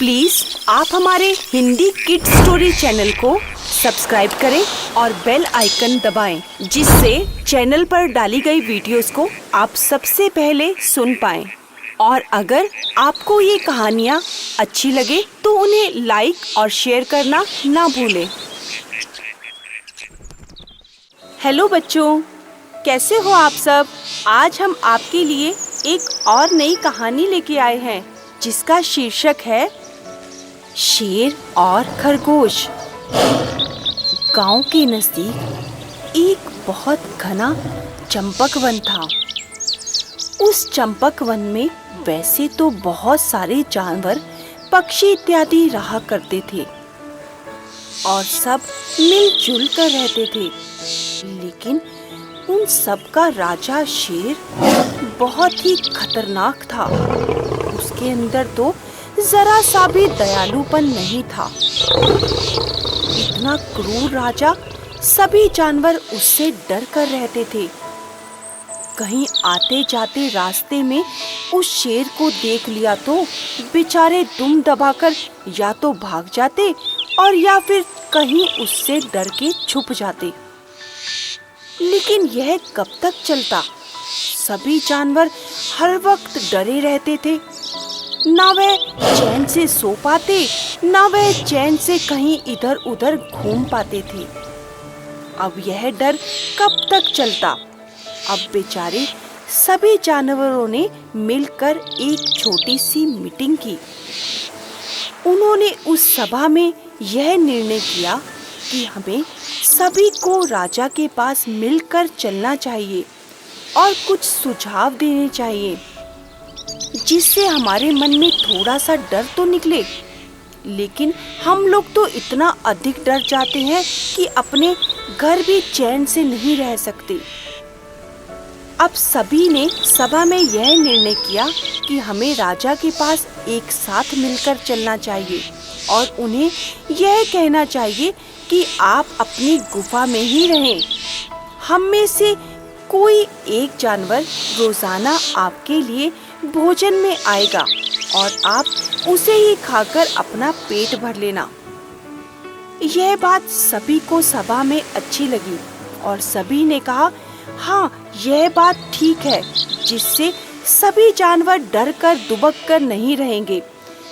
Please आप हमारे Hindi kids story channel को सब्सक्राइब करें और बेल आइकन दबाएं, जिससे चैनल पर डाली गई वीडियोस को आप सबसे पहले सुन पाएं। और अगर आपको ये कहानियाँ अच्छी लगे तो उन्हें लाइक और शेयर करना ना भूलें। हेलो बच्चों, कैसे हो आप सब? आज हम आपके लिए एक और नई कहानी लेके आए हैं जिसका शीर्षक है शेर और खरगोश। गांव के नजदीक एक बहुत घना चंपक वन था। उस चंपक वन में वैसे तो बहुत सारे जानवर, पक्षी इत्यादि रहा करते थे और सब मिलजुल कर रहते थे, लेकिन उन सब का राजा शेर बहुत ही खतरनाक था। उसके अंदर तो जरा सा भी दयालुपन नहीं था। इतना क्रूर राजा, सभी जानवर उससे डर कर रहते थे। कहीं आते जाते रास्ते में उस शेर को देख लिया तो बेचारे दुम दबाकर या तो भाग जाते और या फिर कहीं उससे डर के छुप जाते। लेकिन यह कब तक चलता? सभी जानवर हर वक्त डरे रहते थे। ना वह चैन से सो पाते, ना वह चैन से कहीं इधर उधर घूम पाते थे। अब यह डर कब तक चलता? अब बेचारे सभी जानवरों ने मिलकर एक छोटी सी मीटिंग की। उन्होंने उस सभा में यह निर्णय किया कि हमें सभी को राजा के पास मिलकर चलना चाहिए और कुछ सुझाव देने चाहिए, जिससे हमारे मन में थोड़ा सा डर तो निकले। लेकिन हम लोग तो इतना अधिक डर जाते हैं कि अपने घर भी चैन से नहीं रह सकते। अब सभी ने सभा में यह निर्णय किया कि हमें राजा के पास एक साथ मिलकर चलना चाहिए और उन्हें यह कहना चाहिए कि आप अपनी गुफा में ही रहें। हम में से कोई एक जानवर रोजाना आपके लिए भोजन में आएगा और आप उसे ही खाकर अपना पेट भर लेना। यह बात सभी को सभा में अच्छी लगी और सभी ने कहा, हाँ, यह बात ठीक है, जिससे सभी जानवर डर कर दुबक कर नहीं रहेंगे।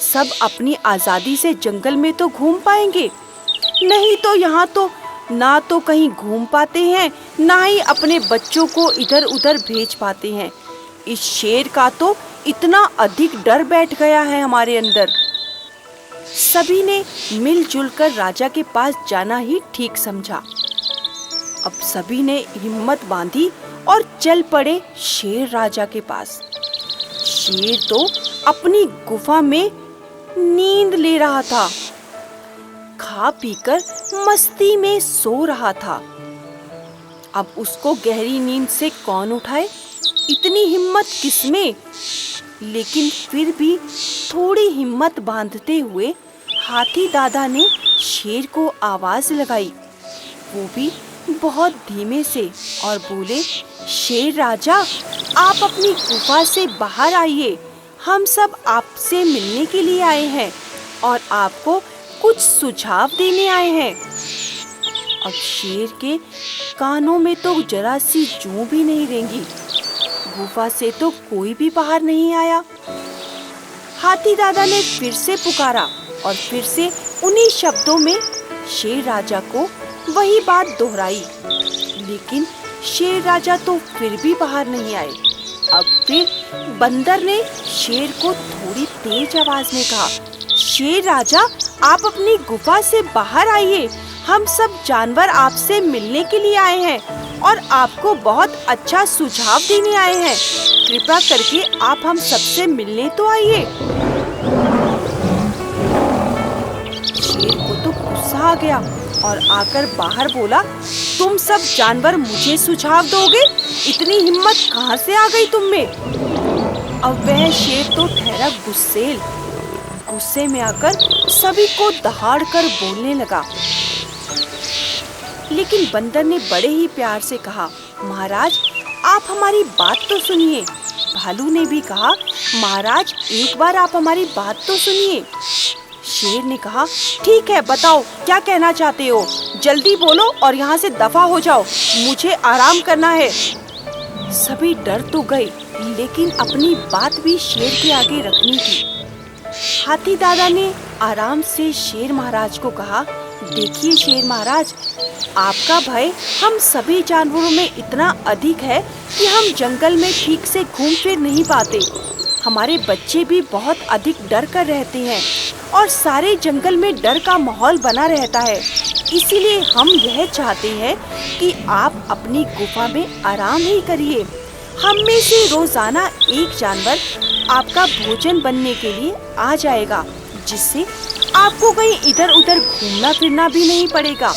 सब अपनी आजादी से जंगल में तो घूम पाएंगे, नहीं तो यहाँ तो ना तो कहीं घूम पाते हैं, ना ही अपने बच्चों को इधर उधर भेज पाते हैं। इस शेर का तो इतना अधिक डर बैठ गया है हमारे अंदर। सभी ने मिलजुल कर राजा के पास जाना ही ठीक समझा। अब सभी ने हिम्मत बांधी और चल पड़े शेर राजा के पास। शेर तो अपनी गुफा में नींद ले रहा था, खा पीकर मस्ती में सो रहा था। अब उसको गहरी नींद से कौन उठाए? इतनी हिम्मत किसमें? लेकिन फिर भी थोड़ी हिम्मत बांधते हुए हाथी दादा ने शेर को आवाज लगाई, वो भी बहुत धीमे से, और बोले, शेर राजा, आप अपनी गुफा से बाहर आइए। हम सब आपसे मिलने के लिए आए हैं और आपको कुछ सुझाव देने आए हैं। अब शेर के कानों में तो जरा सी जूं भी नहीं रेंगी। गुफा से तो कोई भी बाहर नहीं आया। हाथी दादा ने फिर से पुकारा और फिर से उन्हीं शब्दों में शेर राजा को वही बात दोहराई, लेकिन शेर राजा तो फिर भी बाहर नहीं आए। अब फिर बंदर ने शेर को थोड़ी तेज आवाज में कहा, शेर राजा, आप अपनी गुफा से बाहर आइए। हम सब जानवर आपसे मिलने के लिए आए हैं और आपको बहुत अच्छा सुझाव देने आए हैं। कृपया करके आप हम सबसे मिलने तो आइए। शेर को तो गुस्सा आ गया और आकर बाहर बोला, तुम सब जानवर मुझे सुझाव दोगे? इतनी हिम्मत कहाँ से आ गई तुम में? अब वह शेर तो ठहरा गुस्से में आकर सभी को दहाड़ कर बोलने लगा। लेकिन बंदर ने बड़े ही प्यार से कहा, महाराज, आप हमारी बात तो सुनिए। भालू ने भी कहा, महाराज, एक बार आप हमारी बात तो सुनिए। शेर ने कहा, ठीक है, बताओ क्या कहना चाहते हो, जल्दी बोलो और यहाँ से दफा हो जाओ, मुझे आराम करना है। सभी डर तो गए, लेकिन अपनी बात भी शेर के आगे रखनी थी। हाथी दादा ने आराम से शेर महाराज को कहा, देखिए शेर महाराज, आपका भय हम सभी जानवरों में इतना अधिक है कि हम जंगल में ठीक से घूम फिर नहीं पाते। हमारे बच्चे भी बहुत अधिक डर कर रहते हैं और सारे जंगल में डर का माहौल बना रहता है। इसीलिए हम यह चाहते हैं कि आप अपनी गुफा में आराम ही करिए। हम में से रोजाना एक जानवर आपका भोजन बनने के लिए आ जाएगा, जिससे आपको कहीं इधर उधर घूमना फिरना भी नहीं पड़ेगा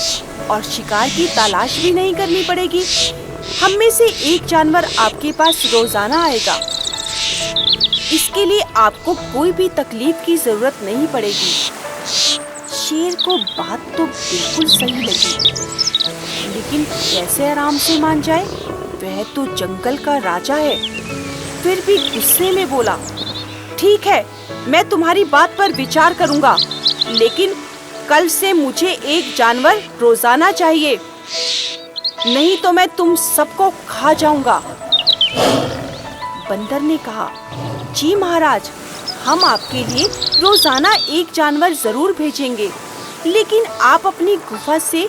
और शिकार की तलाश भी नहीं करनी पड़ेगी। हम में से एक जानवर आपके पास रोजाना आएगा। इसके लिए आपको कोई भी तकलीफ की जरूरत नहीं पड़ेगी। शेर को बात तो बिल्कुल सही लगी, लेकिन कैसे आराम से मान जाए? वह तो जंगल का राजा है। फिर भी गुस्से में बोला, ठीक है, मैं तुम्हारी बात पर विचार करूंगा, लेकिन कल से मुझे एक जानवर रोजाना चाहिए, नहीं तो मैं तुम सबको खा जाऊंगा। बंदर ने कहा, जी महाराज, हम आपके लिए रोजाना एक जानवर जरूर भेजेंगे, लेकिन आप अपनी गुफा से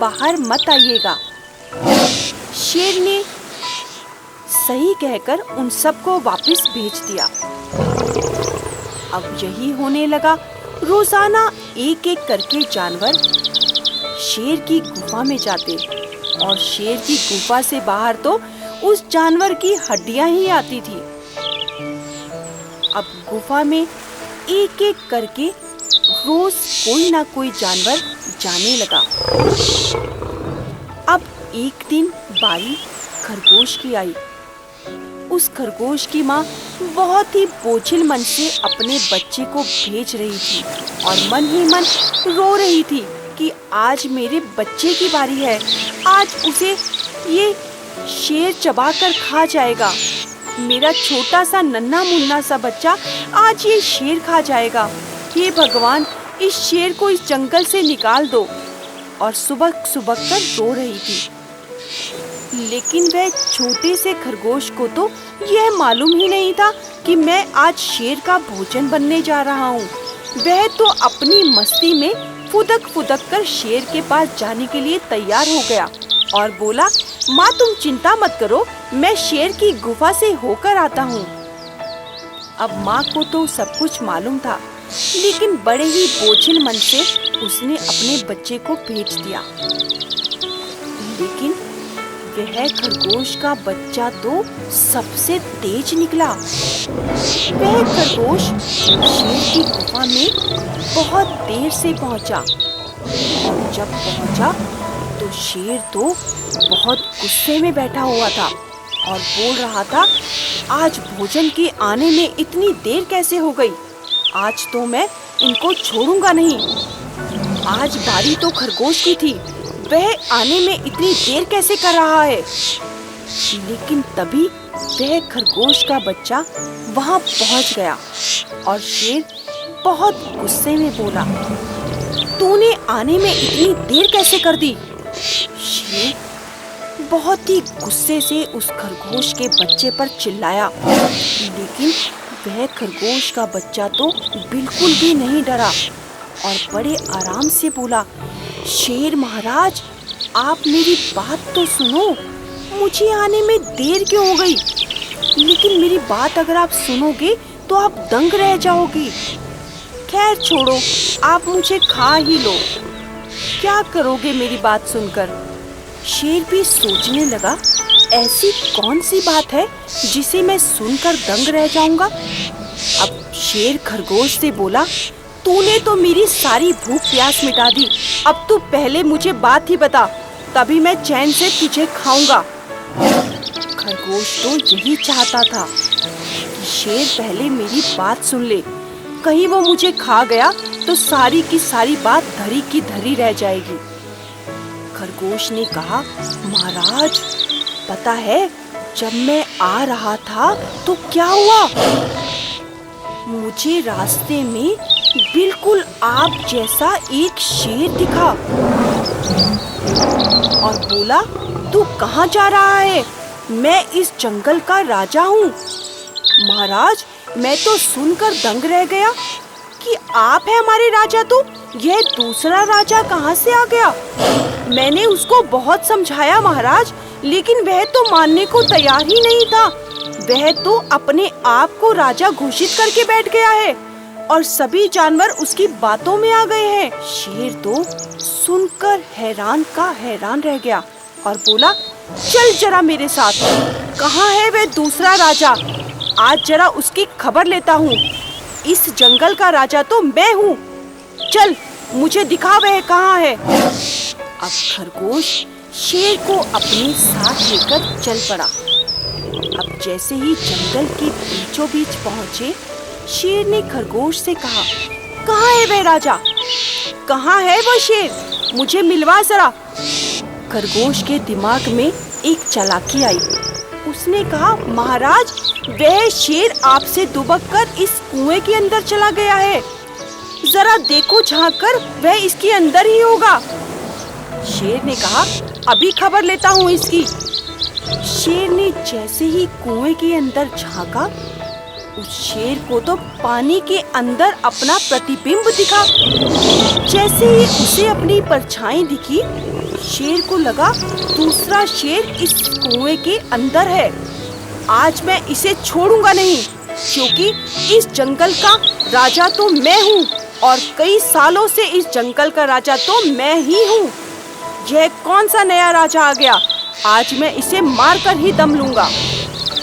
बाहर मत आइएगा। शेर ने सही कहकर उन सबको वापस भेज दिया। अब यही होने लगा। रोजाना एक एक करके जानवर शेर की गुफा में जाते और शेर की गुफा से बाहर तो उस जानवर की हड्डियां ही आती थी। अब गुफा में एक एक करके रोज कोई ना कोई जानवर जाने लगा। अब एक दिन बारी खरगोश की आई। उस खरगोश की माँ बहुत ही बोझिल मन से अपने बच्चे को भेज रही थी और मन ही मन रो रही थी कि आज मेरे बच्चे की बारी है, आज उसे ये शेर चबाकर खा जाएगा। मेरा छोटा सा नन्हा मुन्ना सा बच्चा आज ये शेर खा जाएगा। हे भगवान, इस शेर को इस जंगल से निकाल दो। और सुबह सुबह कर रो रही थी। लेकिन वह छोटे से खरगोश को तो यह मालूम ही नहीं था कि मैं आज शेर का भोजन बनने जा रहा हूँ। वह तो अपनी मस्ती में फुदक फुदक कर शेर के पास जाने के लिए तैयार हो गया और बोला, माँ तुम चिंता मत करो, मैं शेर की गुफा से होकर आता हूँ। अब माँ को तो सब कुछ मालूम था, लेकिन बड़े ही बोझिल मन से उसने अपने बच्चे को भेज दिया। लेकिन वह खरगोश का बच्चा तो सबसे तेज निकला। वह खरगोश शेर की गुफा में बहुत देर से पहुंचा और जब पहुंचा तो शेर तो बहुत गुस्से में बैठा हुआ था और बोल रहा था, आज भोजन के आने में इतनी देर कैसे हो गई? आज तो मैं इनको छोड़ूंगा नहीं। आज बारी तो खरगोश की थी, वह आने में इतनी देर कैसे कर रहा है? लेकिन तभी वह खरगोश का बच्चा वहां पहुंच गया और शेर बहुत गुस्से में बोला, तूने आने में इतनी देर कैसे कर दी? शेर बहुत ही गुस्से से उस खरगोश के बच्चे पर चिल्लाया, लेकिन वह खरगोश का बच्चा तो बिल्कुल भी नहीं डरा और बड़े आराम से बोला, शेर महाराज, आप मेरी बात तो सुनो, मुझे आने में देर क्यों हो गई? लेकिन मेरी बात अगर आप सुनोगे तो आप दंग रह जाओगे। खैर छोड़ो, आप मुझे खा ही लो। क्या करोगे मेरी बात सुनकर? शेर भी सोचने लगा, ऐसी कौन सी बात है जिसे मैं सुनकर दंग रह जाऊंगा? अब शेर खरगोश से बोला, तूने तो मेरी सारी भूख प्यास मिटा दी, अब तू पहले मुझे बात ही बता, तभी मैं चैन से तुझे खाऊंगा। खरगोश तो यही चाहता था कि शेर पहले मेरी बात सुन ले, कहीं वो मुझे खा गया तो सारी की सारी बात धरी की धरी रह जाएगी। खरगोश ने कहा, महाराज पता है, जब मैं आ रहा था तो क्या हुआ? मुझे रास्ते में बिल्कुल आप जैसा एक शेर दिखा और बोला, तू कहाँ जा रहा है? मैं इस जंगल का राजा हूँ। महाराज, मैं तो सुनकर दंग रह गया कि आप है हमारे राजा। तो यह दूसरा राजा कहाँ से आ गया? मैंने उसको बहुत समझाया महाराज, लेकिन वह तो मानने को तैयार ही नहीं था। वह तो अपने आप को राजा घोषित करके बैठ गया है और सभी जानवर उसकी बातों में आ गए हैं। शेर तो सुनकर हैरान का हैरान रह गया और बोला, चल जरा मेरे साथ। कहाँ है वह दूसरा राजा? आज जरा उसकी खबर लेता हूँ। इस जंगल का राजा तो मैं हूँ। चल मुझे दिखा वह कहाँ है। अब खरगोश शेर को अपने साथ लेकर चल पड़ा। अब जैसे ही जंगल के बीचों बीच पहुँचे, शेर ने खरगोश से कहा, कहाँ है वह राजा? कहाँ है वह शेर? मुझे मिलवा जरा। खरगोश के दिमाग में एक चालाकी आई। उसने कहा, महाराज, वह शेर आपसे दुबककर इस कुएं के अंदर चला गया है। जरा देखो झांक कर, वह इसके अंदर ही होगा। शेर ने कहा, अभी खबर लेता हूँ इसकी। शेर ने जैसे ही कुएं के अंदर झांका, उस शेर को तो पानी के अंदर अपना प्रतिबिंब दिखा। जैसे ही उसे अपनी परछाई दिखी, शेर को लगा दूसरा शेर इस कुएं के अंदर है। आज मैं इसे छोड़ूंगा नहीं, क्योंकि इस जंगल का राजा तो मैं हूँ और कई सालों से इस जंगल का राजा तो मैं ही हूँ। यह कौन सा नया राजा आ गया? आज मैं इसे मार कर ही दम लूंगा।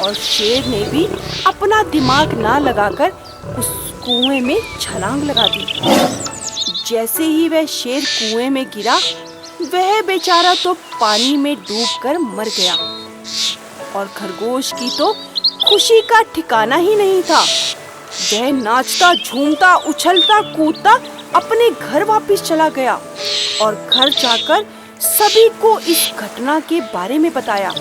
और शेर ने भी अपना दिमाग ना लगाकर उस कुएं में छलांग लगा दी। जैसे ही वह शेर कुएं में गिरा, वह बेचारा तो पानी में डूबकर मर गया और खरगोश की तो खुशी का ठिकाना ही नहीं था। वह नाचता, झूमता, उछलता, कूदता अपने घर वापस चला गया और घर जाकर सभी को इस घटना के बारे में बताया।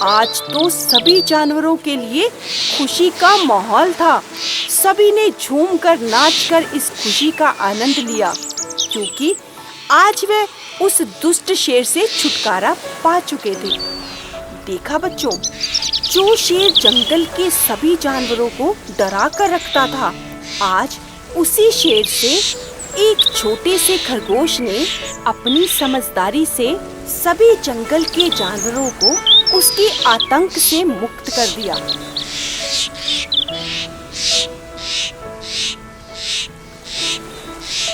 आज तो सभी जानवरों के लिए खुशी का माहौल था। सभी ने झूमकर, नाचकर इस खुशी का आनंद लिया, क्योंकि आज वे उस दुष्ट शेर से छुटकारा पा चुके थे। देखा बच्चों, जो शेर जंगल के सभी जानवरों को डरा कर रखता था, आज उसी शेर से एक छोटे से खरगोश ने अपनी समझदारी से सभी जंगल के जानवरों को उसके आतंक से मुक्त कर दिया।